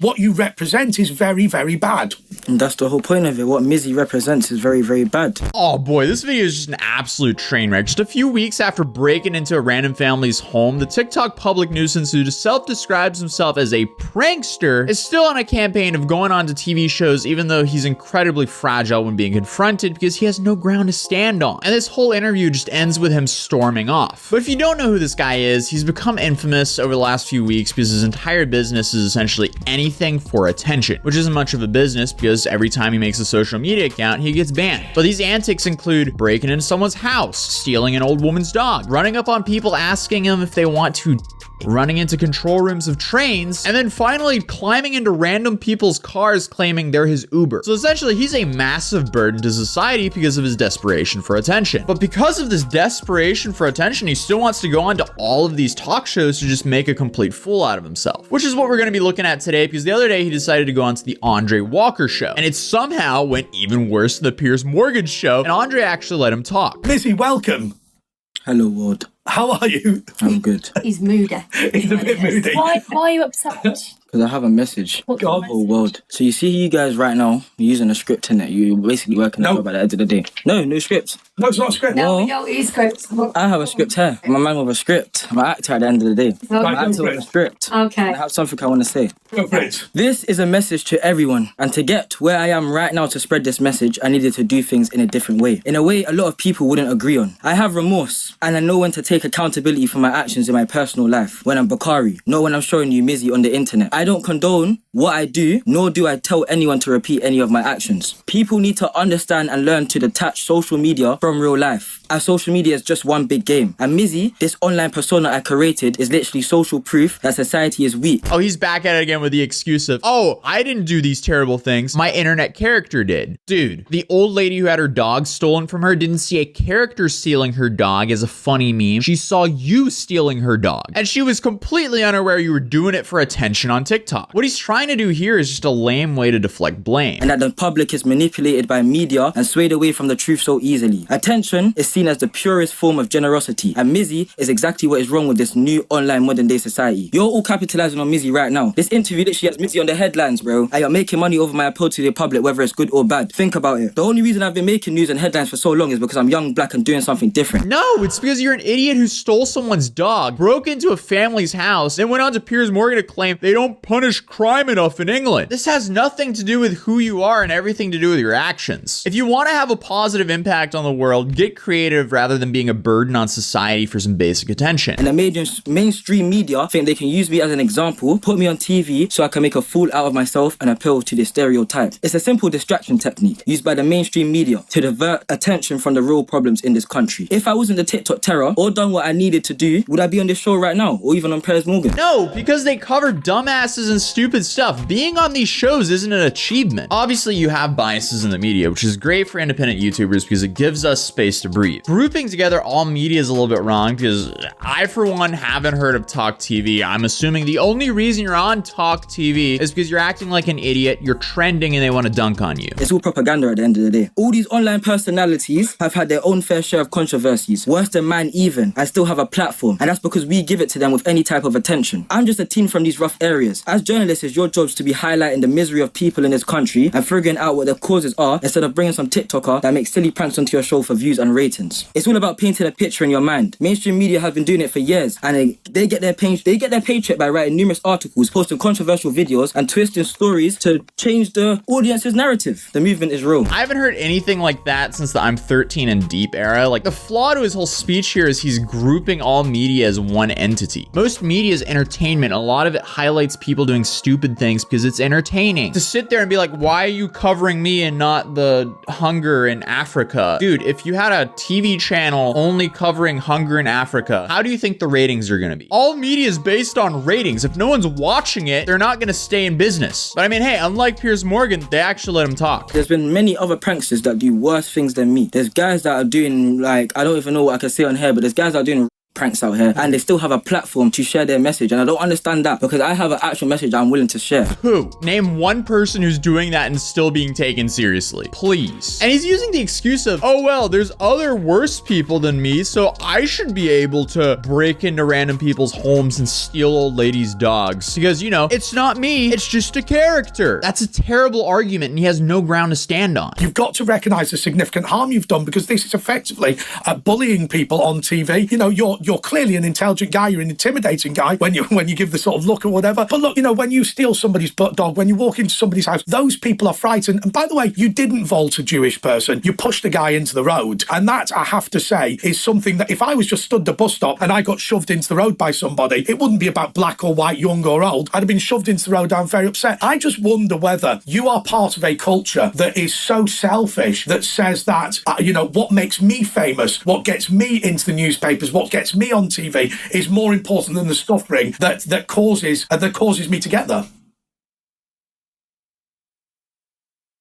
what you represent is very, very bad. And that's the whole point of it. What Mizzy represents is very, very bad. Oh boy, this video is just an absolute train wreck. Just a few weeks after breaking into a random family's home, the TikTok public nuisance who self-describes himself as a prankster is still on a campaign of going on to TV shows, even though he's incredibly fragile when being confronted because he has no ground to stand on. And this whole interview just ends with him storming off. But if you don't know who this guy is, he's become infamous over the last few weeks because his entire business is essentially anything for attention, which isn't much of a business because every time he makes a social media account, he gets banned. But these antics include breaking into someone's house, stealing an old woman's dog, running up on people asking them if they want to, running into control rooms of trains, and then finally climbing into random people's cars claiming they're his Uber. So essentially, he's a massive burden to society because of his desperation for attention. But because of this desperation for attention, he still wants to go on to all of these talk shows to just make a complete fool out of himself, which is what we're going to be looking at today, because the other day he decided to go on to the Andre Walker show, and it somehow went even worse than the Piers Morgan show, and Andre actually let him talk. Mizzy, welcome. Hello, Ward. How are you? I'm good. He's moody. He's a bit moody. Why are you upset? Because I have a message What's for the the whole message? world. So you see you guys right now, you're using a script in it. You're basically working a No. job at the end of the day. No script. No, it's not a script. No, Well, we don't use scripts. I have a script here. I'm a man with a script. I'm an actor at the end of the day. I'm Right, an go actor for with it. a script. Okay. I have something I want to say. Go for it. This is a message to everyone, and to get where I am right now to spread this message, I needed to do things in a different way. In a way a lot of people wouldn't agree on. I have remorse, and I know when to take accountability for my actions in my personal life. When I'm Bakari, not when I'm showing you Mizzy on the internet. I don't condone what I do, nor do I tell anyone to repeat any of my actions. People need to understand and learn to detach social media from real life, as social media is just one big game. And Mizzy, this online persona I created, is literally social proof that society is weak. Oh, he's back at it again with the excuse of, oh, I didn't do these terrible things. My internet character did. Dude, the old lady who had her dog stolen from her didn't see a character stealing her dog as a funny meme. She saw you stealing her dog. And she was completely unaware you were doing it for attention on TikTok. What he's trying to do here is just a lame way to deflect blame. And that the public is manipulated by media and swayed away from the truth so easily. Attention is seen as the purest form of generosity, and Mizzy is exactly what is wrong with this new online modern day society. You're all capitalizing on Mizzy right now. This interview literally has Mizzy on the headlines, bro. I am making money over my appeal to the public, whether it's good or bad. Think about it. The only reason I've been making news and headlines for so long is because I'm young, black, and doing something different. No, it's because you're an idiot who stole someone's dog, broke into a family's house, and went on to Piers Morgan to claim they don't punish crime enough in England. This has nothing to do with who you are and everything to do with your actions. If you want to have a positive impact on the world, get creative rather than being a burden on society for some basic attention. And the mainstream media think they can use me as an example, put me on TV so I can make a fool out of myself and appeal to the stereotype. It's a simple distraction technique used by the mainstream media to divert attention from the real problems in this country. If I wasn't the TikTok terror or done what I needed to do, would I be on this show right now or even on Piers Morgan? No, because they cover dumbasses and stupid stuff. Being on these shows isn't an achievement. Obviously, you have biases in the media, which is great for independent YouTubers because it gives us space to breathe. Grouping together all media is a little bit wrong because I, for one, haven't heard of Talk TV. I'm assuming the only reason you're on Talk TV is because you're acting like an idiot, you're trending, and they want to dunk on you. It's all propaganda at the end of the day. All these online personalities have had their own fair share of controversies, worse than mine even, and still have a platform. And that's because we give it to them with any type of attention. I'm just a teen from these rough areas. As journalists, it's your job to be highlighting the misery of people in this country and figuring out what their causes are instead of bringing some TikToker that makes silly pranks onto your show for views and ratings. It's all about painting a picture in your mind. Mainstream media have been doing it for years, and they get their paycheck by writing numerous articles, posting controversial videos, and twisting stories to change the audience's narrative. The movement is real. I haven't heard anything like that since the I'm 13 and deep era. Like, the flaw to his whole speech here is he's grouping all media as one entity. Most media is entertainment. A lot of it highlights people doing stupid things because it's entertaining. To sit there and be like, why are you covering me and not the hunger in Africa? Dude, if you had a TV channel only covering hunger in Africa, how do you think the ratings are gonna be? All media is based on ratings. If no one's watching it, they're not gonna stay in business. But I mean, hey, unlike Piers Morgan, they actually let him talk. There's been many other pranksters that do worse things than me. There's guys that are doing, like, I don't even know what I can say on here, but there's guys that are doing pranks out here, and they still have a platform to share their message, and I don't understand that, because I have an actual message I'm willing to share. Who? Name one person who's doing that and still being taken seriously, please. And he's using the excuse of, oh well, there's other worse people than me, so I should be able to break into random people's homes and steal old ladies' dogs. Because, you know, it's not me, it's just a character. That's a terrible argument, and he has no ground to stand on. You've got to recognise the significant harm you've done, because this is effectively bullying people on TV. You know, you're clearly an intelligent guy, you're an intimidating guy when you give the sort of look or whatever. But look, you know, when you steal somebody's butt dog, when you walk into somebody's house, those people are frightened. And by the way, you didn't vault a Jewish person, you pushed a guy into the road. And that, I have to say, is something that if I was just stood at the bus stop and I got shoved into the road by somebody, it wouldn't be about black or white, young or old. I'd have been shoved into the road, I'm very upset. I just wonder whether you are part of a culture that is so selfish, that says that, you know, what makes me famous, what gets me into the newspapers, what gets me on TV is more important than the suffering that causes me to get there.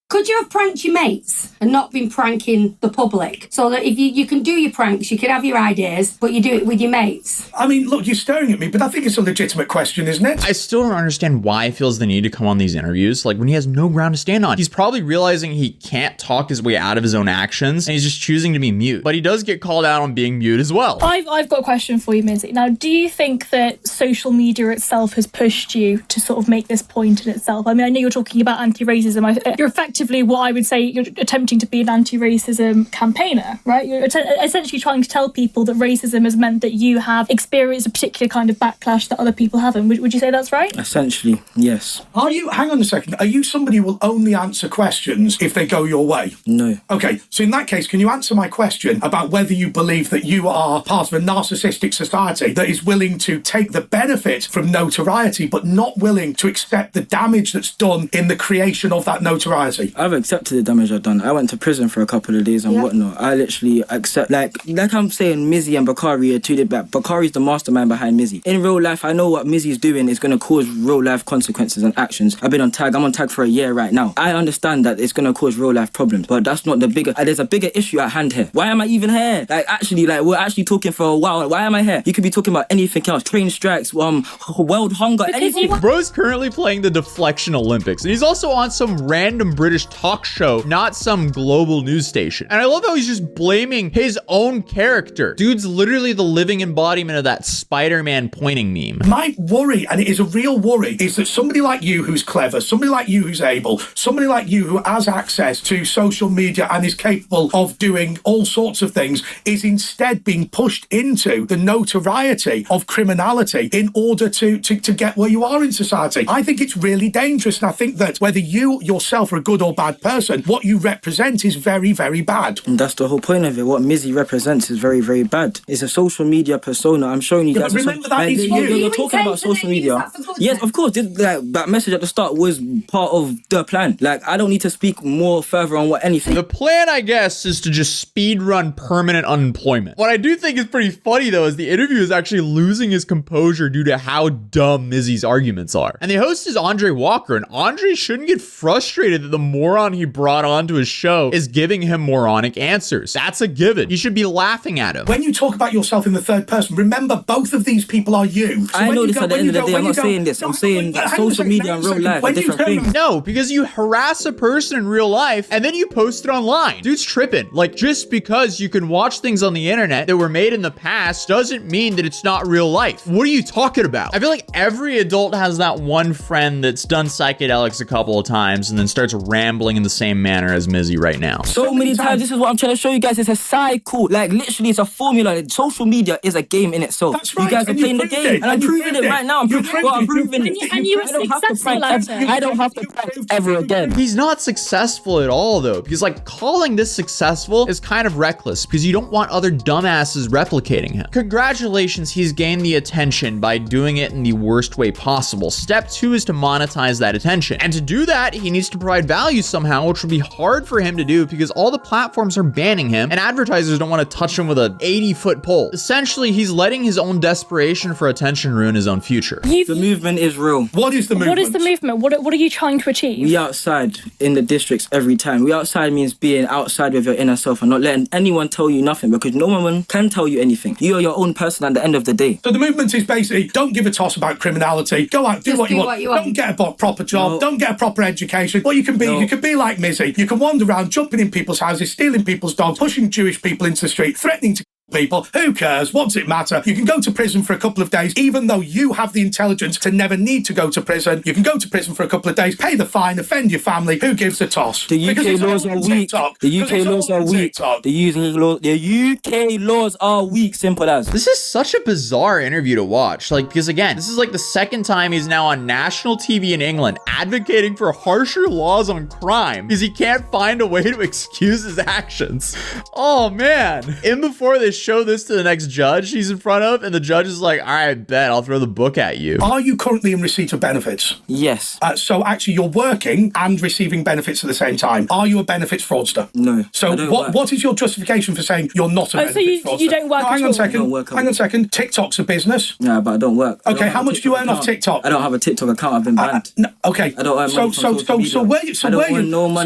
Could you have pranked your mates and not been pranking the public? So that if you can do your pranks, you can have your ideas, but you do it with your mates. I mean, look, you're staring at me, but I think it's a legitimate question, isn't it? I still don't understand why he feels the need to come on these interviews, like when he has no ground to stand on. He's probably realizing he can't talk his way out of his own actions, and he's just choosing to be mute. But he does get called out on being mute as well. I've got a question for you, Mizzy. Now, do you think that social media itself has pushed you to sort of make this point in itself? I mean, I know you're talking about anti-racism. You're effectively what I would say you're attempting to be an anti-racism campaigner, right? You're essentially trying to tell people that racism has meant that you have experienced a particular kind of backlash that other people haven't. Would you say that's right? Essentially, yes. Hang on a second, are you somebody who will only answer questions if they go your way? No. Okay, so in that case, can you answer my question about whether you believe that you are part of a narcissistic society that is willing to take the benefit from notoriety, but not willing to accept the damage that's done in the creation of that notoriety? I've accepted the damage I've done. I went to prison for a couple of days and whatnot. I literally accept, like I'm saying, Mizzy and Bakari are two different. Bakari's the mastermind behind Mizzy. In real life, I know what Mizzy's doing is going to cause real life consequences and actions. I've been on tag. I'm on tag for a year right now. I understand that it's going to cause real life problems, but that's not the bigger. There's a bigger issue at hand here. Why am I even here? We're actually talking for a while. Why am I here? You could be talking about anything else. Train strikes, world hunger, anything. Bro's currently playing the Deflection Olympics, and he's also on some random British talk show, not some global news station. And I love how he's just blaming his own character. Dude's literally the living embodiment of that Spider-Man pointing meme. My worry, and it is a real worry, is that somebody like you who's clever, somebody like you who's able, somebody like you who has access to social media and is capable of doing all sorts of things, is instead being pushed into the notoriety of criminality in order to get where you are in society. I think it's really dangerous, and I think that whether you yourself are a good or bad person, what you represent is very, very bad. And that's the whole point of it. What Mizzy represents is very, very bad. It's a social media persona. I'm showing you guys. But remember that is you. You're talking about social media. Yes, of course. That message at the start was part of the plan. Like, I don't need to speak more further on what anything. The plan, I guess, is to just speed run permanent unemployment. What I do think is pretty funny, though, is the interview is actually losing his composure due to how dumb Mizzy's arguments are. And the host is Andre Walker, and Andre shouldn't get frustrated that the moron he brought onto his show is giving him moronic answers. That's a given. You should be laughing at him. When you talk about yourself in the third person, remember both of these people are you. So I know this at the end of the day. I'm not saying this. I'm saying that social media and real life are different things. No, because you harass a person in real life and then you post it online. Dude's tripping. Like, just because you can watch things on the internet that were made in the past doesn't mean that it's not real life. What are you talking about? I feel like every adult has that one friend that's done psychedelics a couple of times and then starts rambling in the same manner as Mizzy right now. So many times. This is what I'm trying to show you guys. It's a cycle. Like, literally, it's a formula. Social media is a game in itself. That's right. You guys are playing the game. And I'm proving it right now. I'm proving it. And you were successful at it. I don't have to prank ever again. He's not successful at all, though, because like calling this successful is kind of reckless because you don't want other dumbasses replicating him. Congratulations, he's gained the attention by doing it in the worst way possible. Step 2 is to monetize that attention. And to do that, he needs to provide value. value somehow, which would be hard for him to do because all the platforms are banning him and advertisers don't want to touch him with an 80-foot pole. Essentially, he's letting his own desperation for attention ruin his own future. The movement is real. What is the movement? What is the movement? What are you trying to achieve? We outside in the districts every time. We outside means being outside with your inner self and not letting anyone tell you nothing, because no one can tell you anything. You are your own person at the end of the day. So the movement is basically, don't give a toss about criminality. Go out, do what you want. Don't get a proper job. No. Don't get a proper education. What you can be, you can be like Mizzy. You can wander around, jumping in people's houses, stealing people's dogs, pushing Jewish people into the street, threatening to people. Who cares? What's it matter? You can go to prison for a couple of days, even though you have the intelligence to never need to go to prison. You can go to prison for a couple of days, pay the fine, offend your family. Who gives a toss? The UK laws are weak. The UK laws are weak. The UK laws are weak. Simple as. This is such a bizarre interview to watch. Like, because again, this is like the second time he's now on national TV in England advocating for harsher laws on crime because he can't find a way to excuse his actions. Oh man. And before they show this to the next judge he's in front of, and the judge is like, all right, bet I'll throw the book at you. Are you currently in receipt of benefits? Yes. So actually you're working and receiving benefits at the same time. Are you a benefits fraudster? No. So what is your justification for saying you're not a benefits fraudster? So you don't work hang on a second. Hang on a second. TikTok's a business. Yeah, but I don't work. Okay, how much do you earn off TikTok? I don't have a TikTok account. I've been banned. No, okay. I don't earn money from social media. So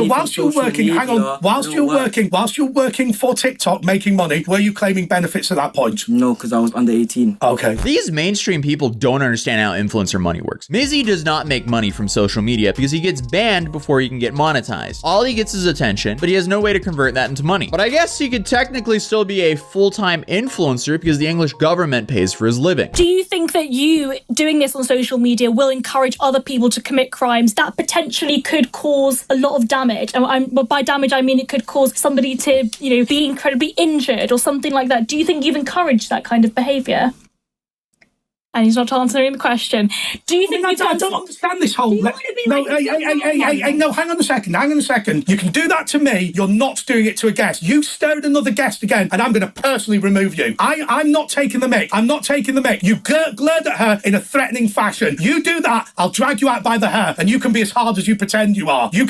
whilst you're working, hang on. Whilst you're working for TikTok, making money, were you claiming benefits at that point? No, because I was under 18. Okay. These mainstream people don't understand how influencer money works. Mizzy does not make money from social media because he gets banned before he can get monetized. All he gets is attention, but he has no way to convert that into money. But I guess he could technically still be a full-time influencer because the English government pays for his living. Do you think that you doing this on social media will encourage other people to commit crimes that potentially could cause a lot of damage? But by damage, I mean it could cause somebody to, be incredibly injured or something like that. Do you think you've encouraged that kind of behaviour? And he's not answering the question. Do you think I don't understand this whole... No, hang on a second. You can do that to me. You're not doing it to a guest. You stare at another guest again, and I'm going to personally remove you. I'm not taking the mic. You glared at her in a threatening fashion. You do that, I'll drag you out by the hair, and you can be as hard as you pretend you are. You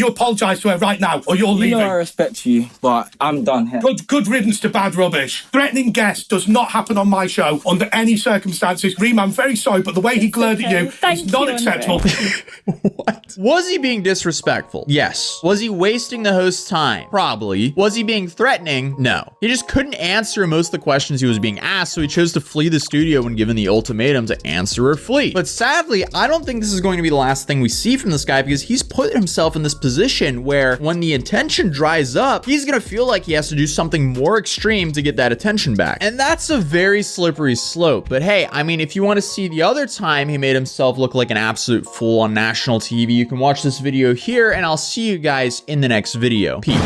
apologise to her right now, or you're leaving. I respect you, but I'm done here. Good riddance to bad rubbish. Threatening guests does not happen on my show under any circumstances. Reem, I'm very sorry, but the way he glared at you is not acceptable. What? Was he being disrespectful? Yes. Was he wasting the host's time? Probably. Was he being threatening? No. He just couldn't answer most of the questions he was being asked, so he chose to flee the studio when given the ultimatum to answer or flee. But sadly, I don't think this is going to be the last thing we see from this guy, because he's put himself in this position where when the attention dries up, he's gonna feel like he has to do something more extreme to get that attention back. And that's a very slippery slope. But hey, I mean, if you want to see the other time he made himself look like an absolute fool on national TV, you can watch this video here, and I'll see you guys in the next video. Peace.